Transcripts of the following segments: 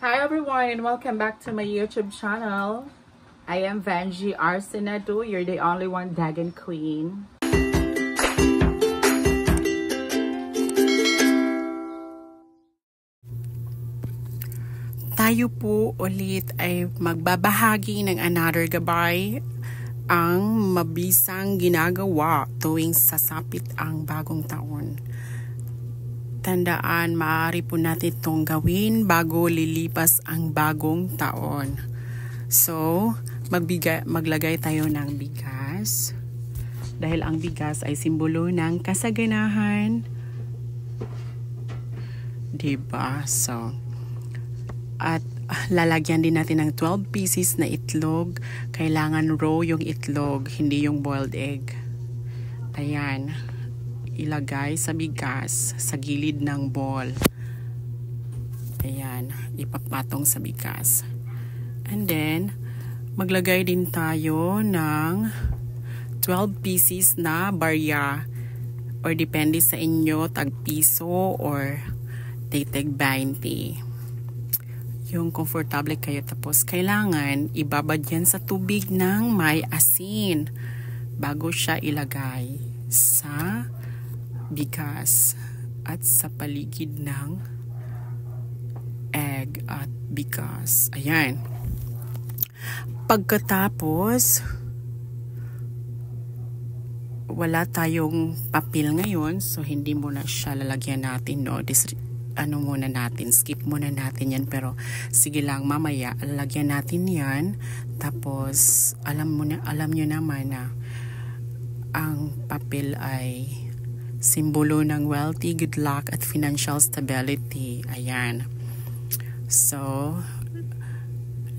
Hi everyone and welcome back to my YouTube channel. I am Vanji Arsenado, you're the only one Dagan Queen. Tayo po ulit ay magbabahagi ng another gabay ang mabisang ginagawa tuwing sasapit ang bagong taon. Tandaan, maaari po natin itong gawin bago lilipas ang bagong taon. So, maglagay tayo ng bigas. Dahil ang bigas ay simbolo ng kasaganahan. Diba? So, at lalagyan din natin ng 12 pieces na itlog. Kailangan raw yung itlog, hindi yung boiled egg. Ayan. Ilagay sa bigas sa gilid ng bowl. Ayan, ipapatong sa bigas. And then, maglagay din tayo ng 12 pieces na barya or depende sa inyo, tag-piso or tag 20. Yung komportable kayo. Tapos, kailangan ibabad yan sa tubig ng may asin bago siya ilagay sa bigas at sa paligid ng egg at bigas. Ayan. Pagkatapos, wala tayong papel ngayon, so hindi muna siya lalagyan natin, no? Muna natin, skip muna natin yan, pero sige lang, mamaya lalagyan natin yan. Tapos, alam nyo naman na ang papel ay simbolo ng wealthy, good luck, at financial stability. Ayan. So,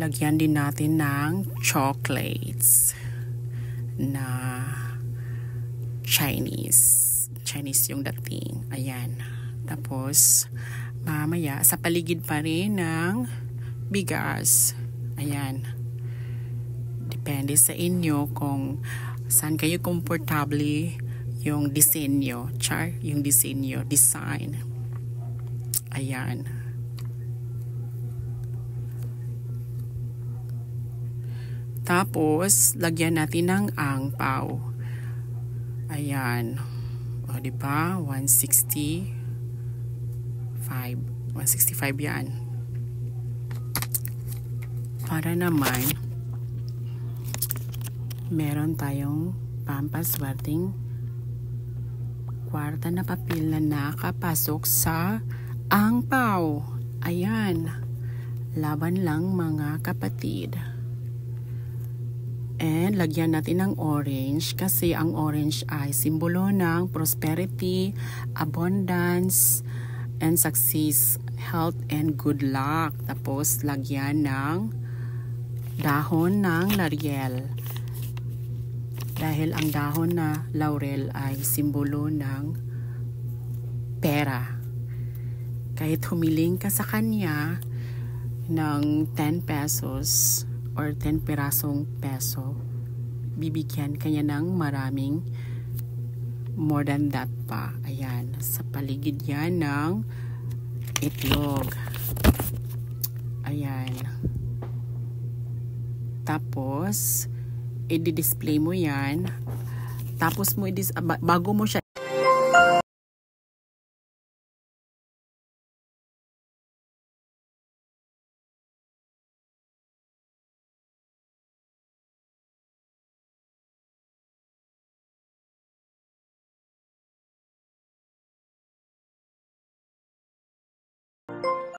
lagyan din natin ng chocolates na Chinese yung dating. Ayan. Tapos, mamaya, sa paligid pa rin ng bigas. Ayan. Depende sa inyo kung saan kayo komportable yung disenyo, yung disenyo, design. Ayan. Tapos, lagyan natin ng angpaw. Ayan. O, diba? 165 yan. Para naman, meron tayong pampaswerteng kwarta na papel na nakapasok sa angpaw. Ayan. Laban lang mga kapatid. And lagyan natin ng orange kasi ang orange ay simbolo ng prosperity, abundance, and success, health, and good luck. Tapos lagyan ng dahon ng laurel. Dahil ang dahon na laurel ay simbolo ng pera. Kahit humiling ka sa kanya ng 10 pesos or 10 pirasong peso, bibigyan kanya ng maraming more than that pa. Ayan. Sa paligid yan ng itlog. Ayan. Tapos, i-display mo yan. Tapos mo bago mo siya